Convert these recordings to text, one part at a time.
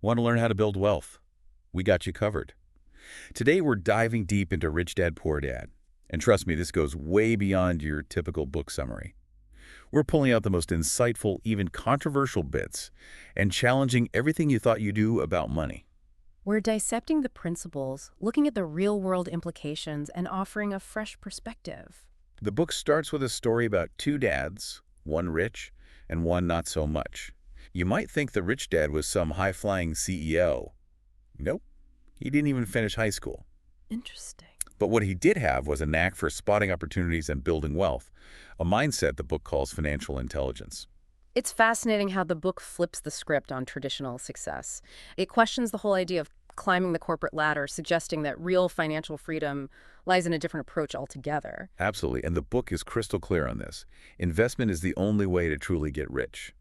Want to learn how to build wealth? We got you covered. Today, we're diving deep into Rich Dad, Poor Dad. And trust me, this goes way beyond your typical book summary. We're pulling out the most insightful, even controversial bits, and challenging everything you thought you knew about money. We're dissecting the principles, looking at the real-world implications, and offering a fresh perspective. The book starts with a story about two dads, one rich and one not so much. You might think the rich dad was some high-flying CEO. Nope, he didn't even finish high school. Interesting. But what he did have was a knack for spotting opportunities and building wealth, a mindset the book calls financial intelligence. It's fascinating how the book flips the script on traditional success. It questions the whole idea of climbing the corporate ladder, suggesting that real financial freedom lies in a different approach altogether. Absolutely, and the book is crystal clear on this. Investment is the only way to truly get rich.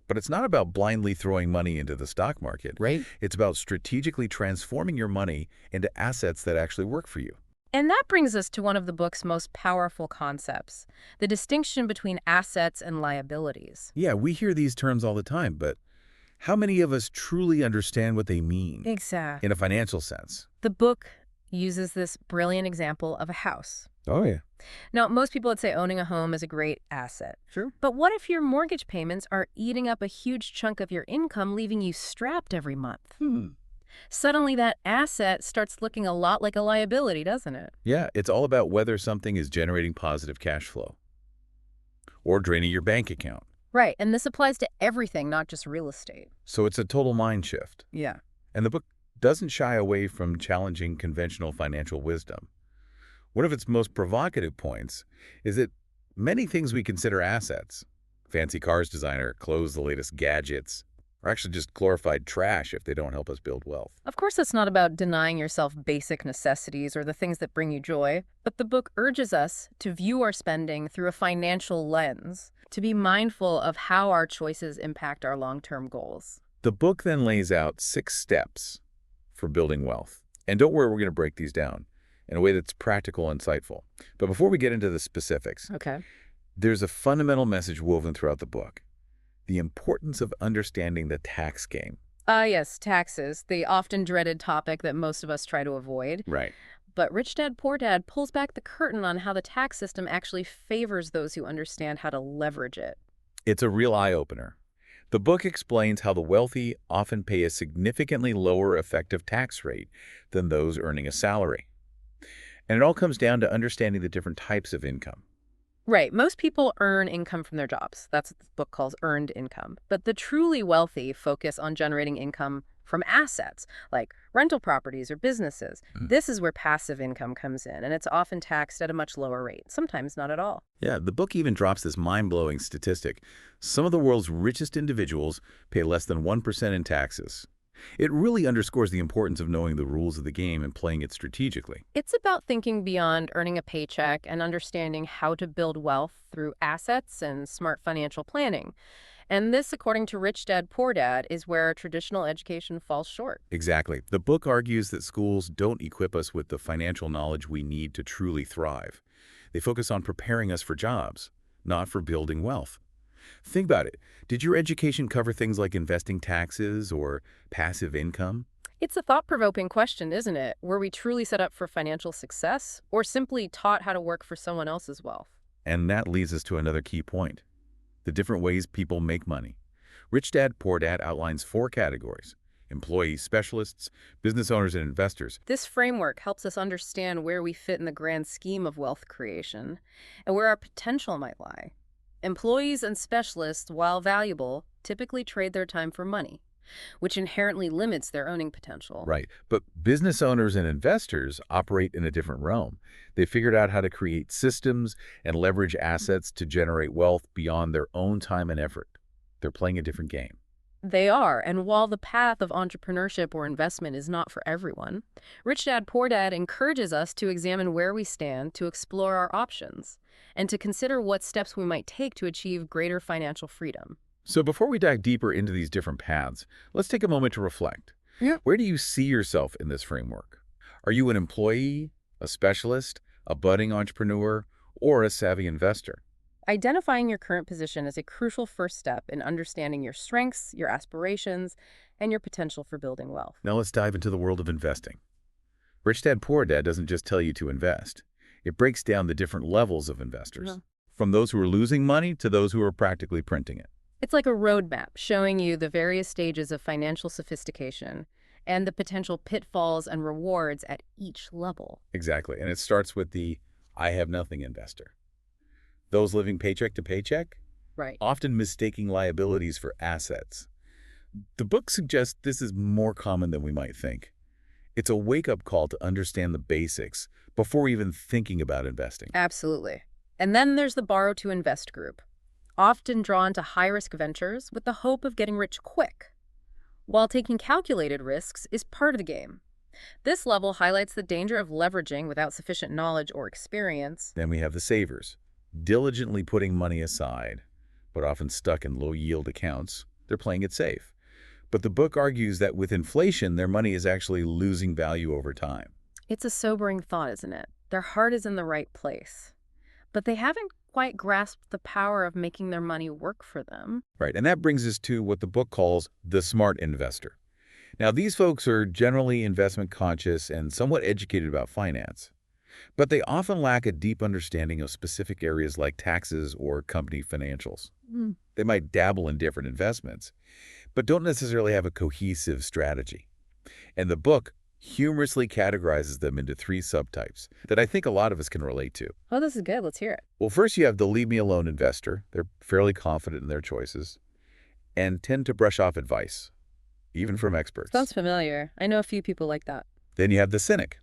But it's not about blindly throwing money into the stock market. Right. It's about strategically transforming your money into assets that actually work for you. And that brings us to one of the book's most powerful concepts, the distinction between assets and liabilities. Yeah, we hear these terms all the time, but how many of us truly understand what they mean Exactly. in a financial sense? The book uses this brilliant example of a house. Oh, yeah. Now, most people would say owning a home is a great asset. Sure. But what if your mortgage payments are eating up a huge chunk of your income, leaving you strapped every month? Suddenly, that asset starts looking a lot like a liability, doesn't it? Yeah, it's all about whether something is generating positive cash flow or draining your bank account. Right, and this applies to everything, not just real estate. So it's a total mind shift. Yeah. And the book doesn't shy away from challenging conventional financial wisdom. One of its most provocative points is that many things we consider assets, fancy cars designer, clothes, the latest gadgets, are actually just glorified trash if they don't help us build wealth. Of course, it's not about denying yourself basic necessities or the things that bring you joy, but the book urges us to view our spending through a financial lens, to be mindful of how our choices impact our long-term goals. The book then lays out 6 steps for building wealth. And don't worry, we're going to break these down in a way that's practical and insightful. But before we get into the specifics, Okay. there's a fundamental message woven throughout the book: the importance of understanding the tax game. Yes, taxes, the often dreaded topic that most of us try to avoid. Right. But Rich Dad, Poor Dad pulls back the curtain on how the tax system actually favors those who understand how to leverage it. It's a real eye-opener. The book explains how the wealthy often pay a significantly lower effective tax rate than those earning a salary. And it all comes down to understanding the different types of income. Right. Most people earn income from their jobs. That's what the book calls earned income. But the truly wealthy focus on generating income from assets, like rental properties or businesses. This is where passive income comes in, and it's often taxed at a much lower rate, sometimes not at all. Yeah, the book even drops this mind-blowing statistic. Some of the world's richest individuals pay less than 1% in taxes. It really underscores the importance of knowing the rules of the game and playing it strategically. It's about thinking beyond earning a paycheck and understanding how to build wealth through assets and smart financial planning. And this, according to Rich Dad, Poor Dad, is where traditional education falls short. Exactly. The book argues that schools don't equip us with the financial knowledge we need to truly thrive. They focus on preparing us for jobs, not for building wealth. Think about it. Did your education cover things like investing taxes or passive income? It's a thought-provoking question, isn't it? Were we truly set up for financial success or simply taught how to work for someone else's wealth? And that leads us to another key point: the different ways people make money. Rich Dad, Poor Dad outlines 4 categories: employees, specialists, business owners, and investors. This framework helps us understand where we fit in the grand scheme of wealth creation and where our potential might lie. Employees and specialists, while valuable, typically trade their time for money, which inherently limits their earning potential. Right. But business owners and investors operate in a different realm. They figured out how to create systems and leverage assets to generate wealth beyond their own time and effort. They're playing a different game. They are, and while the path of entrepreneurship or investment is not for everyone, Rich Dad, Poor Dad encourages us to examine where we stand, to explore our options, and to consider what steps we might take to achieve greater financial freedom. So before we dive deeper into these different paths, let's take a moment to reflect. Yeah. Where do you see yourself in this framework? Are you an employee, a specialist, a budding entrepreneur, or a savvy investor? Identifying your current position is a crucial first step in understanding your strengths, your aspirations, and your potential for building wealth. Now let's dive into the world of investing. Rich Dad Poor Dad doesn't just tell you to invest. It breaks down the different levels of investors, from those who are losing money to those who are practically printing it. It's like a roadmap showing you the various stages of financial sophistication and the potential pitfalls and rewards at each level. Exactly. And it starts with the I have nothing investor. Those living paycheck to paycheck, Right. often mistaking liabilities for assets. The book suggests this is more common than we might think. It's a wake-up call to understand the basics before even thinking about investing. Absolutely. And then there's the borrow to invest group, often drawn to high-risk ventures with the hope of getting rich quick, while taking calculated risks is part of the game. This level highlights the danger of leveraging without sufficient knowledge or experience. Then we have the savers, diligently putting money aside, but often stuck in low-yield accounts. They're playing it safe. But the book argues that with inflation, their money is actually losing value over time. It's a sobering thought, isn't it? Their heart is in the right place, but they haven't quite grasped the power of making their money work for them. Right, and that brings us to what the book calls the smart investor. Now, these folks are generally investment conscious and somewhat educated about finance, but they often lack a deep understanding of specific areas like taxes or company financials. They might dabble in different investments, but don't necessarily have a cohesive strategy. And the book humorously categorizes them into three subtypes that I think a lot of us can relate to. Oh, this is good. Let's hear it. Well, first you have the leave me alone investor. They're fairly confident in their choices and tend to brush off advice, even from experts. Sounds familiar. I know a few people like that. Then you have the cynic,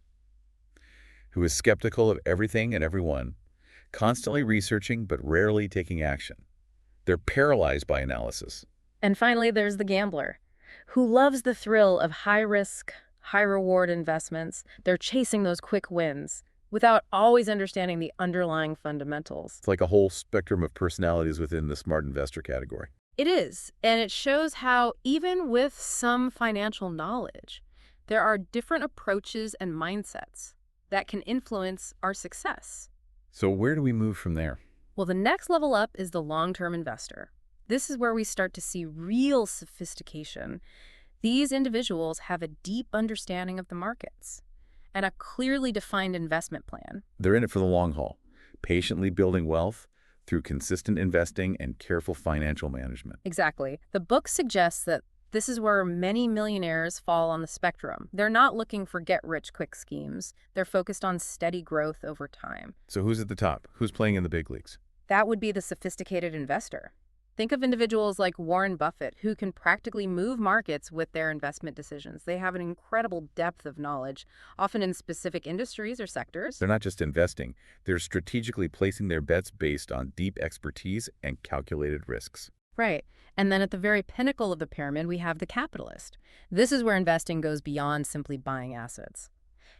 who is skeptical of everything and everyone, constantly researching but rarely taking action. They're paralyzed by analysis. And finally, there's the gambler, who loves the thrill of high-risk, high-reward investments. They're chasing those quick wins without always understanding the underlying fundamentals. It's like a whole spectrum of personalities within the smart investor category. It is, and it shows how even with some financial knowledge, there are different approaches and mindsets that can influence our success. So where do we move from there? Well, the next level up is the long-term investor. This is where we start to see real sophistication. These individuals have a deep understanding of the markets and a clearly defined investment plan. They're in it for the long haul, patiently building wealth through consistent investing and careful financial management. Exactly. The book suggests that this is where many millionaires fall on the spectrum. They're not looking for get-rich-quick schemes. They're focused on steady growth over time. So who's at the top? Who's playing in the big leagues? That would be the sophisticated investor. Think of individuals like Warren Buffett, who can practically move markets with their investment decisions. They have an incredible depth of knowledge, often in specific industries or sectors. They're not just investing. They're strategically placing their bets based on deep expertise and calculated risks. Right. And then at the very pinnacle of the pyramid, we have the capitalist. This is where investing goes beyond simply buying assets.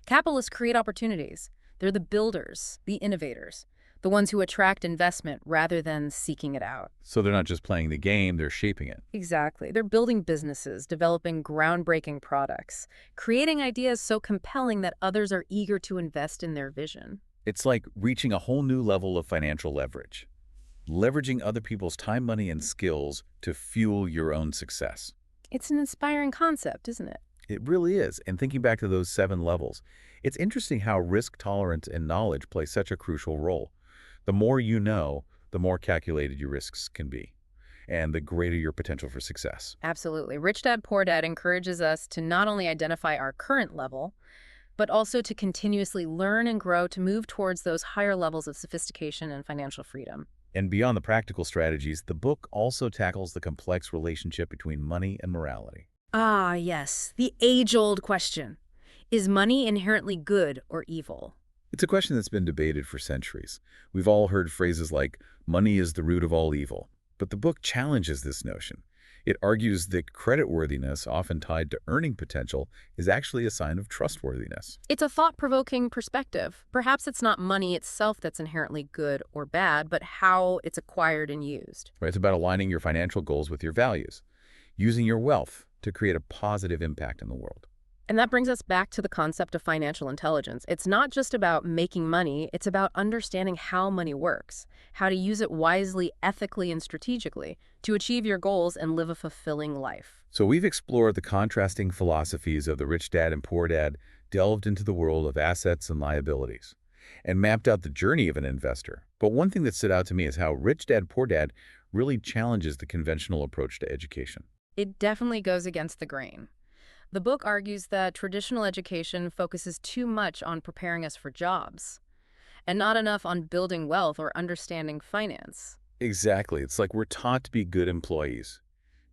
Capitalists create opportunities. They're the builders, the innovators, the ones who attract investment rather than seeking it out. So they're not just playing the game, they're shaping it. Exactly. They're building businesses, developing groundbreaking products, creating ideas so compelling that others are eager to invest in their vision. It's like reaching a whole new level of financial leverage, leveraging other people's time, money, and skills to fuel your own success. It's an inspiring concept, isn't it? It really is. And thinking back to those 7 levels, it's interesting how risk tolerance and knowledge play such a crucial role. The more you know, the more calculated your risks can be, and the greater your potential for success. Absolutely. Rich Dad, Poor Dad encourages us to not only identify our current level, but also to continuously learn and grow to move towards those higher levels of sophistication and financial freedom. And beyond the practical strategies, the book also tackles the complex relationship between money and morality. Ah, yes. The age-old question. Is money inherently good or evil? It's a question that's been debated for centuries. We've all heard phrases like, money is the root of all evil. But the book challenges this notion. It argues that creditworthiness, often tied to earning potential, is actually a sign of trustworthiness. It's a thought-provoking perspective. Perhaps it's not money itself that's inherently good or bad, but how it's acquired and used. Right? It's about aligning your financial goals with your values, using your wealth to create a positive impact in the world. And that brings us back to the concept of financial intelligence. It's not just about making money, it's about understanding how money works, how to use it wisely, ethically, and strategically to achieve your goals and live a fulfilling life. So we've explored the contrasting philosophies of the rich dad and poor dad, delved into the world of assets and liabilities, and mapped out the journey of an investor. But one thing that stood out to me is how rich dad, poor dad really challenges the conventional approach to education. It definitely goes against the grain. The book argues that traditional education focuses too much on preparing us for jobs and not enough on building wealth or understanding finance. Exactly. It's like we're taught to be good employees,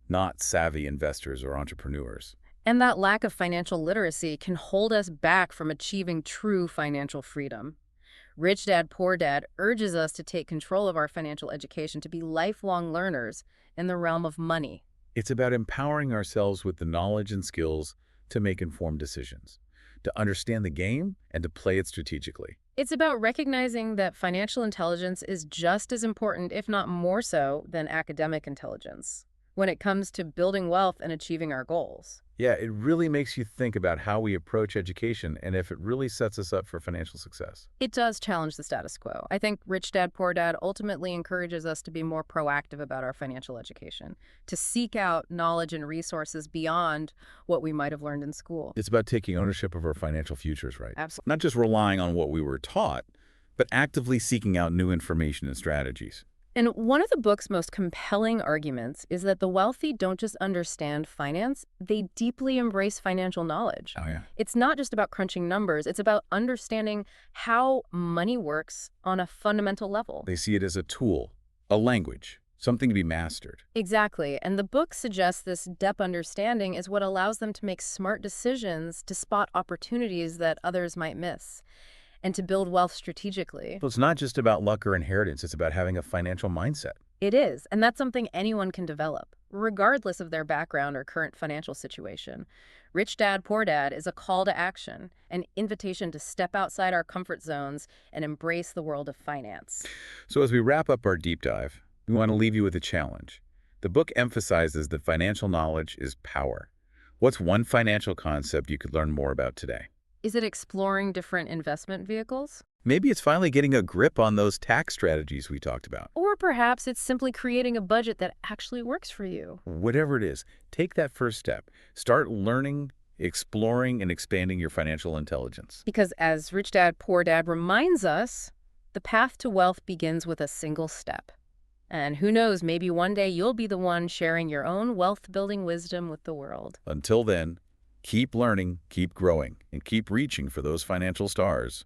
not savvy investors or entrepreneurs. And that lack of financial literacy can hold us back from achieving true financial freedom. Rich Dad, Poor Dad urges us to take control of our financial education, to be lifelong learners in the realm of money. It's about empowering ourselves with the knowledge and skills to make informed decisions, to understand the game and to play it strategically. It's about recognizing that financial intelligence is just as important, if not more so, than academic intelligence when it comes to building wealth and achieving our goals. Yeah, it really makes you think about how we approach education and if it really sets us up for financial success. It does challenge the status quo. I think Rich Dad, Poor Dad ultimately encourages us to be more proactive about our financial education, to seek out knowledge and resources beyond what we might have learned in school. It's about taking ownership of our financial futures, right? Absolutely. Not just relying on what we were taught, but actively seeking out new information and strategies. And one of the book's most compelling arguments is that the wealthy don't just understand finance, they deeply embrace financial knowledge. Oh, yeah. It's not just about crunching numbers, it's about understanding how money works on a fundamental level. They see it as a tool, a language, something to be mastered. Exactly. And the book suggests this depth understanding is what allows them to make smart decisions, to spot opportunities that others might miss, and to build wealth strategically. So it's not just about luck or inheritance, it's about having a financial mindset. It is, and that's something anyone can develop, regardless of their background or current financial situation. Rich Dad, Poor Dad is a call to action, an invitation to step outside our comfort zones and embrace the world of finance. So as we wrap up our deep dive, we want to leave you with a challenge. The book emphasizes that financial knowledge is power. What's one financial concept you could learn more about today? Is it exploring different investment vehicles? Maybe it's finally getting a grip on those tax strategies we talked about. Or perhaps it's simply creating a budget that actually works for you. Whatever it is, take that first step. Start learning, exploring, and expanding your financial intelligence. Because as Rich Dad, Poor Dad reminds us, the path to wealth begins with a single step. And who knows, maybe one day you'll be the one sharing your own wealth-building wisdom with the world. Until then, keep learning, keep growing, and keep reaching for those financial stars.